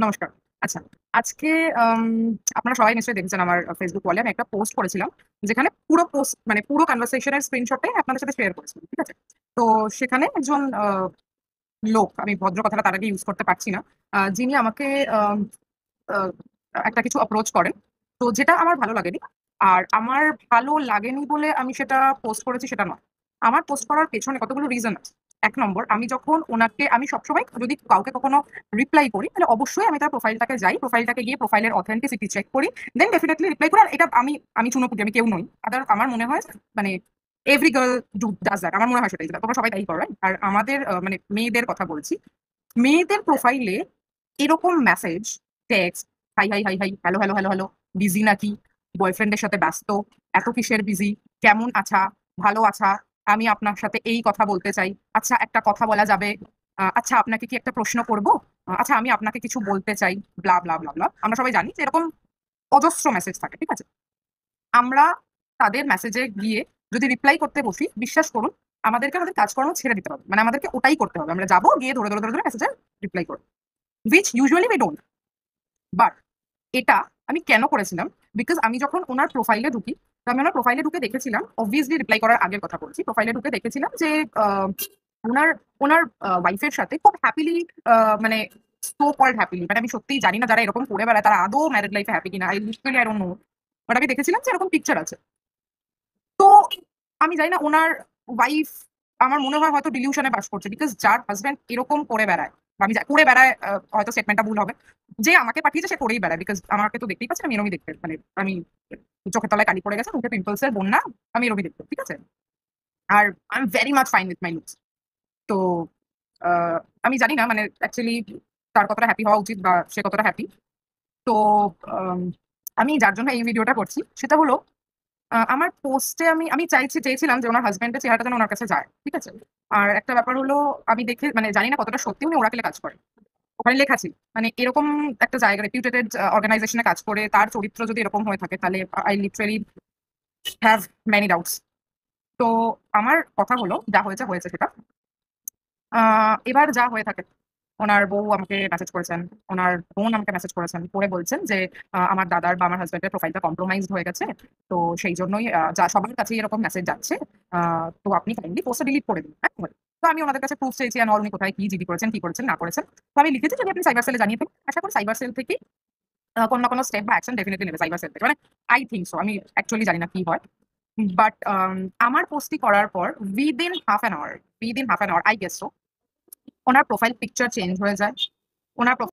নমস্কার। আচ্ছা, আজকে আম আপনারা সবাই নিশ্চয়ই দেখেছেন আমার ফেসবুক ওয়ালে আমি একটা পোস্ট করেছিলাম। যেখানে পুরো পোস্ট মানে পুরো কনভারসেশন এর স্ক্রিনশটটাই আপনাদের সাথে শেয়ার করেছিলাম। ঠিক আছে? তো সেখানে একজন লোক, আমি ভদ্র কথাটা তার আগে ইউজ করতে পারছি না। যিনি আমাকে আম আ একটা কিছু অ্যাপ্রোচ করেন। তো যেটা আমার ভালো লাগেনি। আর আমার ভালো লাগেনি বলে আমি সেটা পোস্ট করেছি সেটা নয়। আমার পোস্ট করার পেছনে কতগুলো রিজন আছে। ১ নম্বর, আমি যখন আমি সবসময় যদি কাউকে কখনো রিপ্লাই করি, তাহলে অবশ্যই আমি তার প্রোফাইলটাকে যাই। প্রোফাইলটাকে গিয়ে প্রোফাইলের অথেন্টিসিটি চেক করি। দেন ডেফিনিটলি রিপ্লাই করি। আর এটা আমি চুনোপুটি, আমি কেউ নই। আমার মনে হয় মানে এভরি গার্ল ডাজ দ্যাট। আমার মনে হয় সেটাই। তোমরা সবাই তাই করো, রাইট? আর আমাদের মানে মেয়েদের কথা বলছি। মেয়েদের প্রোফাইলে এরকম message, text, hi, hi, hi, hi, hello, hello, hello, hello, busy নাকি? বয়ফ্রেন্ডের সাথে ব্যস্ত? এত কিসের বিজি? কেমন আছা? ভালো আছা? আমি আপনার সাথে এই কথা বলতে চাই। আচ্ছা, একটা কথা বলা যাবে? আচ্ছা, আপনাকে কি একটা প্রশ্ন করব? আচ্ছা, আমি আপনাকে কিছু বলতে চাই। ব্লা, ব্লা, ব্লা, ব্লা। আমরা সবাই জানি যে এরকম অজস্র মেসেজ থাকে। ঠিক আছে? আমরা তাদের মেসেজে গিয়ে যদি রিপ্লাই করতে বসি, বিশ্বাস করুন আমাদেরকে আমাদের কাজকর্ম ছেড়ে দিতে হবে। মানে আমাদেরকে ওটাই করতে হবে। আমরা যাবো, গিয়ে ধরে মেসেজে রিপ্লাই করব। Which usually we don't. But এটা আমি কেন করেছিলাম? বিকজ আমি যখন উনার প্রোফাইলে ঢুকি, তো আমি উনার প্রোফাইলে ঢুকে দেখেছিলাম, অবভিয়াসলি রিপ্লাই করার আগের কথা বলছি। প্রোফাইলে ঢুকে দেখেছিলাম যে উনার উনার ওয়াইফের সাথে খুব হ্যাপিলি, মানে সো কল্ড হ্যাপিলি, মানে আমি সত্যিই জানি না যারা এরকম করে বেড়ায় তারা আদৌ ম্যারিড লাইফে হ্যাপি কিনা। I don't know. বাট আমি দেখেছিলাম যে এরকম পিকচার আছে। তো আমি জানি না উনার ওয়াইফ, আমার মনে হয় হয়তো ডিলিউশনে বাস করছে। বিকজ যার হাসব্যান্ড এরকম করে বেড়ায়, বা করে বেড়ায়, হয়তো স্টেটমেন্টটা ভুল হবে। যে আমাকে পাঠিয়েছে সে করেই বেড়ায়। বিকজ আমাকে তো দেখতেই পাচ্ছেন আমি এরমই দেখতে। মানে আমি চোখের তলায় কালি পড়ে গেছে, মুখে পিম্পলস এর বন্যা, আমি এরমই দেখতে। ঠিক আছে? আর I am very much fine with my looks. তো আহ, আমি জানি না মানে অ্যাকচুয়ালি তার কতটা হ্যাপি হওয়া উচিত বা সে কতটা হ্যাপি। তো আম, আমি যার জন্য এই ভিডিওটা করছি সেটা হলো, আমার পোস্টে আমি আমি চেয়েছিলাম যে ওনার হাজবেন্ডের চেহারাটা যেন ওনার কাছে যায়। ঠিক আছে? আর একটা ব্যাপার হলো, আমি দেখে মানে জানি না কতটা সত্যি, উনি ওরাকেলে কাজ করে। ওখানে লেখা ছিল মানে এরকম একটা জায়গা, রেপিউটেড অর্গানাইজেশনে কাজ করে তার চরিত্র যদি এরকম হয়ে থাকে, তাহলে I literally have many doubts. তো আমার কথা হলো, যা হয়েছে হয়েছে সেটা। এবার যা হয়ে থাকে, ওনার বউ আমাকে মেসেজ করেছেন, ওনার বোন আমাকে মেসেজ করেছেন, করে বলছেন যে আমার দাদার বা আমার হাজবেন্ডের প্রোফাইলটা কম্প্রোমাইজড হয়ে গেছে। তো সেই জন্যই যা সবার কাছে এরকম মেসেজ যাচ্ছে। তো আপনি কাইন্ডলি পোস্টটা ডিলিট করে দিন। হ্যাঁ? তো আমি ওনাদের কাছে প্রুফ চেয়েছি অ্যান্ড অল, উনি কোথায় কি জিডি করেছেন, কি করেছেন না করেছেন। তো আমি লিখেছি যদি আপনি সাইবার সেলে জানিয়ে ফেলেন, আশা করি সাইবার সেল থেকে কোনো না কোনো স্টেপ বা অ্যাকশন ডেফিনিটলি নেবে সাইবার সেল থেকে। মানে আই থিংক সো। আমি অ্যাকচুয়ালি জানি না কি হয়। বাট আমার পোস্টটি করার পর within half an hour I guess so, ওনার প্রোফাইল পিকচার চেঞ্জ হয়ে যায়। ওনার